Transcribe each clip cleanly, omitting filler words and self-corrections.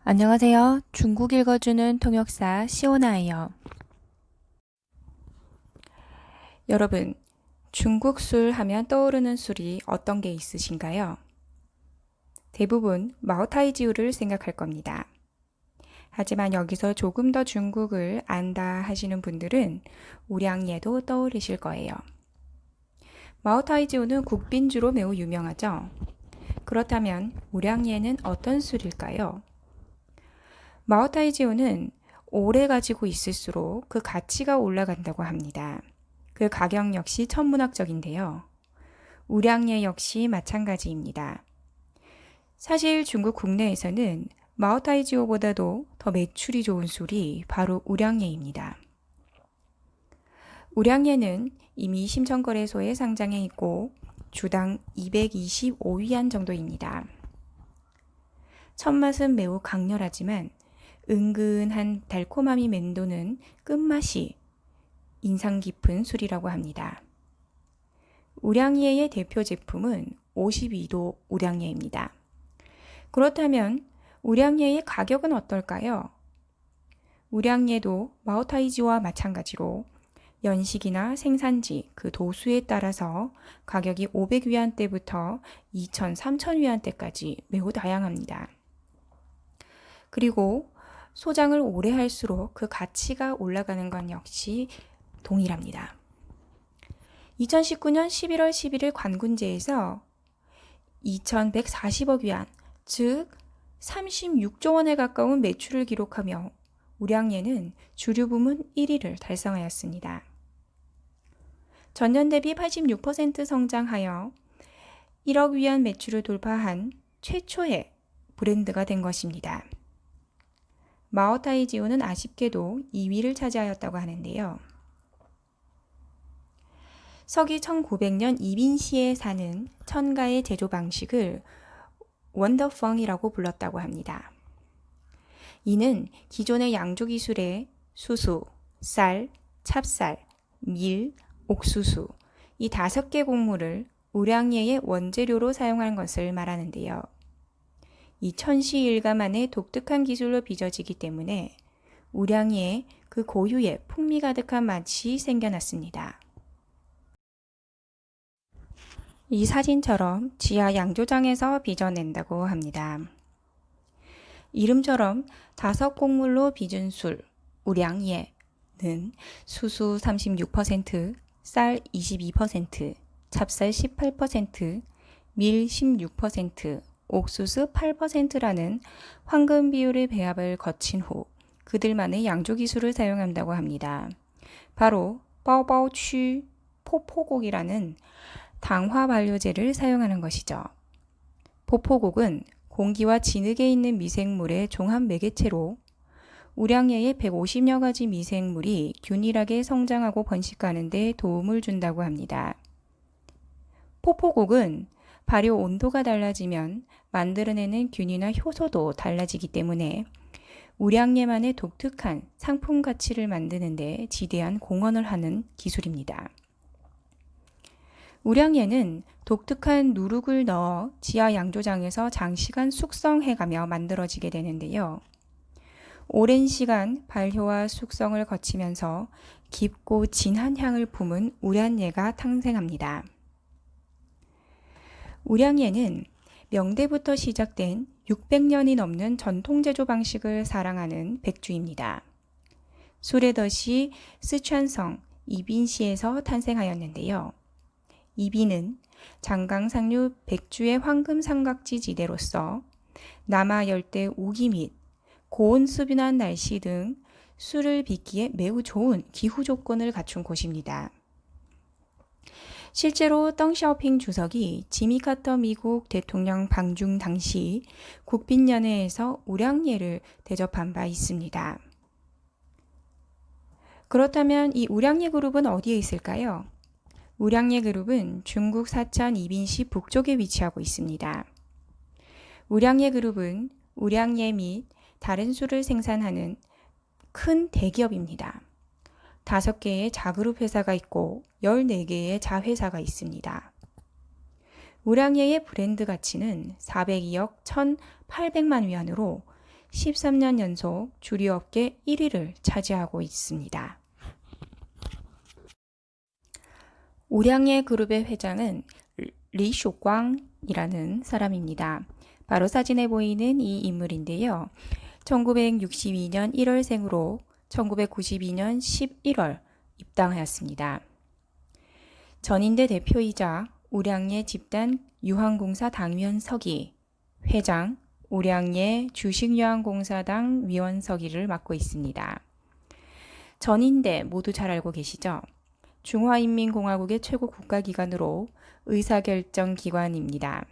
안녕하세요. 중국 읽어주는 통역사 시오나예요. 여러분, 중국 술 하면 떠오르는 술이 어떤 게 있으신가요? 대부분 마오타이지우를 생각할 겁니다. 하지만 여기서 조금 더 중국을 안다 하시는 분들은 우량예도 떠오르실 거예요. 마오타이지우는 국빈주로 매우 유명하죠. 그렇다면 우량예는 어떤 술일까요? 마오타이지우는 오래 가지고 있을수록 그 가치가 올라간다고 합니다. 그 가격 역시 천문학적인데요. 우량예 역시 마찬가지입니다. 사실 중국 국내에서는 마오타이지오보다도 더 매출이 좋은 술이 바로 우량예입니다. 우량예는 이미 심천거래소에 상장해 있고 주당 225위안 정도입니다. 첫맛은 매우 강렬하지만 은근한 달콤함이 맴도는 끝맛이 인상 깊은 술이라고 합니다. 우량예의 대표 제품은 52도 우량예입니다. 그렇다면 우량예의 가격은 어떨까요? 우량예도 마오타이지와 마찬가지로 연식이나 생산지, 그 도수에 따라서 가격이 500위안대부터 2,000, 3,000위안대까지 매우 다양합니다. 그리고 소장을 오래 할수록 그 가치가 올라가는 건 역시 동일합니다. 2019년 11월 11일 관군제에서 2,140억 위안, 즉 36조 원에 가까운 매출을 기록하며 우량예는 주류 부문 1위를 달성하였습니다. 전년 대비 86% 성장하여 1억 위안 매출을 돌파한 최초의 브랜드가 된 것입니다. 마오타이지우는 아쉽게도 2위를 차지하였다고 하는데요. 서기 1900년 이빈시에 사는 천가의 제조 방식을 원더펑이라고 불렀다고 합니다. 이는 기존의 양조 기술에 수수, 쌀, 찹쌀, 밀, 옥수수 이 5개 곡물을 우량예의 원재료로 사용한 것을 말하는데요. 이 천시일가만의 독특한 기술로 빚어지기 때문에 우량예의 그 고유의 풍미 가득한 맛이 생겨났습니다. 이 사진처럼 지하 양조장에서 빚어낸다고 합니다. 이름처럼 5곡물로 빚은 술, 우량예는 수수 36%, 쌀 22%, 찹쌀 18%, 밀 16%, 옥수수 8%라는 황금 비율의 배합을 거친 후 그들만의 양조 기술을 사용한다고 합니다. 바로 빠오빠오취 포포곡이라는 당화 발효제를 사용하는 것이죠. 포포곡은 공기와 진흙에 있는 미생물의 종합 매개체로 우량예의 150여 가지 미생물이 균일하게 성장하고 번식하는 데 도움을 준다고 합니다. 포포곡은 발효 온도가 달라지면 만들어내는 균이나 효소도 달라지기 때문에 우량예만의 독특한 상품 가치를 만드는 데 지대한 공헌을 하는 기술입니다. 우량예는 독특한 누룩을 넣어 지하 양조장에서 장시간 숙성해가며 만들어지게 되는데요. 오랜 시간 발효와 숙성을 거치면서 깊고 진한 향을 품은 우량예가 탄생합니다. 우량예는 명대부터 시작된 600년이 넘는 전통 제조 방식을 사랑하는 백주입니다. 술의 덫이 스촨성 이빈시에서 탄생하였는데요. 이빈은 장강상류 백주의 황금 삼각지 지대로서 남하 열대 우기 및 고온 수비한 날씨 등 술을 빚기에 매우 좋은 기후 조건을 갖춘 곳입니다. 실제로 덩샤오핑 주석이 지미 카터 미국 대통령 방중 당시 국빈연회에서 우량예를 대접한 바 있습니다. 그렇다면 이 우량예 그룹은 어디에 있을까요? 우량예 그룹은 중국 사천 이빈시 북쪽에 위치하고 있습니다. 우량예 그룹은 우량예 및 다른 술을 생산하는 큰 대기업입니다. 5개의 자그룹 회사가 있고 14개의 자회사가 있습니다. 우량예의 브랜드 가치는 402억 1,800만 위안으로 13년 연속 주류업계 1위를 차지하고 있습니다. 우량예 그룹의 회장은 리쇼광이라는 사람입니다. 바로 사진에 보이는 이 인물인데요. 1962년 1월생으로 1992년 11월 입당하였습니다. 전인대 대표이자 우량예 집단 유한공사 당위원 서기, 회장, 우량예 주식유한공사당 위원 서기를 맡고 있습니다. 전인대 모두 잘 알고 계시죠? 중화인민공화국의 최고 국가기관으로 의사결정기관입니다.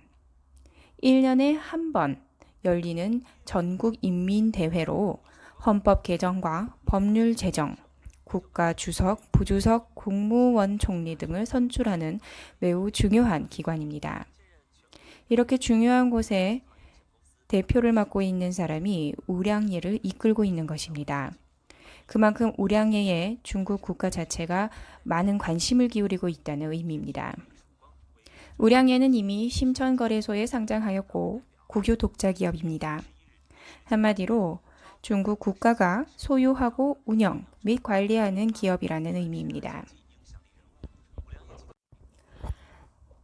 1년에 한 번 열리는 전국인민대회로 헌법 개정과 법률 제정, 국가 주석, 부주석, 국무원 총리 등을 선출하는 매우 중요한 기관입니다. 이렇게 중요한 곳에 대표를 맡고 있는 사람이 우량예를 이끌고 있는 것입니다. 그만큼 우량예에 중국 국가 자체가 많은 관심을 기울이고 있다는 의미입니다. 우량예는 이미 심천거래소에 상장하였고 국유 독자 기업입니다. 한마디로 중국 국가가 소유하고 운영 및 관리하는 기업이라는 의미입니다.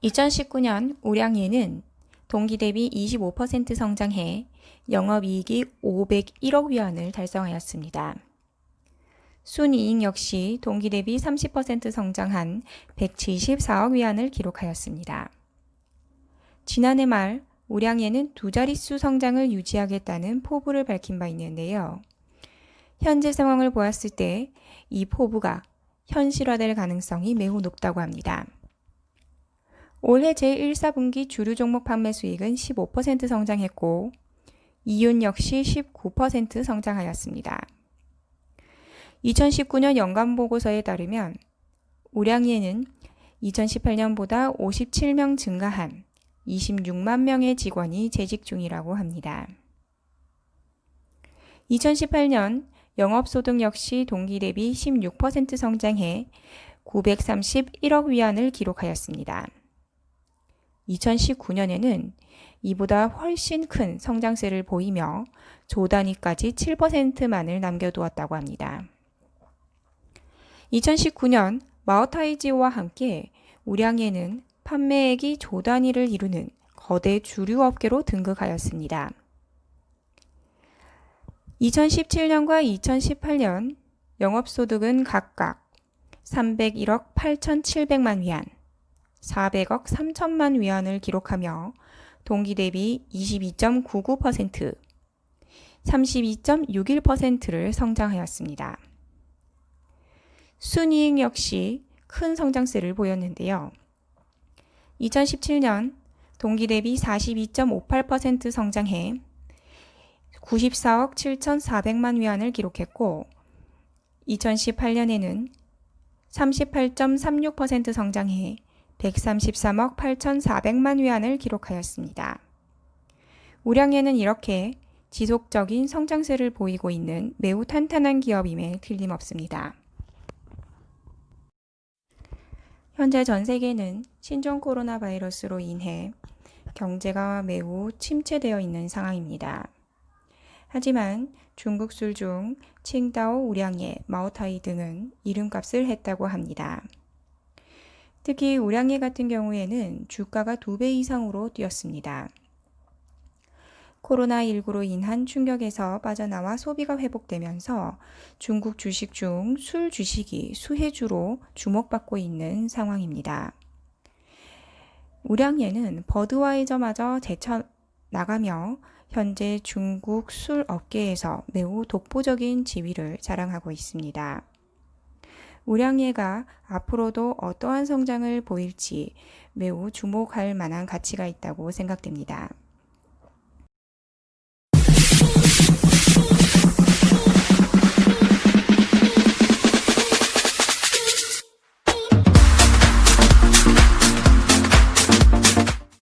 2019년 우량예는 동기 대비 25% 성장해 영업이익이 501억 위안을 달성하였습니다. 순이익 역시 동기 대비 30% 성장한 174억 위안을 기록하였습니다. 지난해 말 우량예는 두 자릿수 성장을 유지하겠다는 포부를 밝힌 바 있는데요. 현재 상황을 보았을 때 이 포부가 현실화될 가능성이 매우 높다고 합니다. 올해 제1사분기 주류 종목 판매 수익은 15% 성장했고 이윤 역시 19% 성장하였습니다. 2019년 연간 보고서에 따르면 우량예는 2018년보다 57명 증가한 26만 명의 직원이 재직 중이라고 합니다. 2018년 영업소득 역시 동기 대비 16% 성장해 931억 위안을 기록하였습니다. 2019년에는 이보다 훨씬 큰 성장세를 보이며 조 단위까지 7%만을 남겨두었다고 합니다. 2019년 마오타이지오와 함께 우량예는 판매액이 조 단위를 이루는 거대 주류업계로 등극하였습니다. 2017년과 2018년 영업소득은 각각 301억 8,700만 위안, 400억 3천만 위안을 기록하며 동기 대비 22.99%, 32.61%를 성장하였습니다. 순이익 역시 큰 성장세를 보였는데요. 2017년 동기 대비 42.58% 성장해 94억 7,400만 위안을 기록했고 2018년에는 38.36% 성장해 133억 8,400만 위안을 기록하였습니다. 우량예는 이렇게 지속적인 성장세를 보이고 있는 매우 탄탄한 기업임에 틀림없습니다. 현재 전 세계는 신종 코로나 바이러스로 인해 경제가 매우 침체되어 있는 상황입니다. 하지만 중국 술 중 칭다오, 우량예, 마오타이 등은 이름값을 했다고 합니다. 특히 우량예 같은 경우에는 주가가 2배 이상으로 뛰었습니다. 코로나19로 인한 충격에서 빠져나와 소비가 회복되면서 중국 주식 중 술 주식이 수혜주로 주목받고 있는 상황입니다. 우량예는 버드와이저마저 제쳐나가며 현재 중국 술 업계에서 매우 독보적인 지위를 자랑하고 있습니다. 우량예가 앞으로도 어떠한 성장을 보일지 매우 주목할 만한 가치가 있다고 생각됩니다.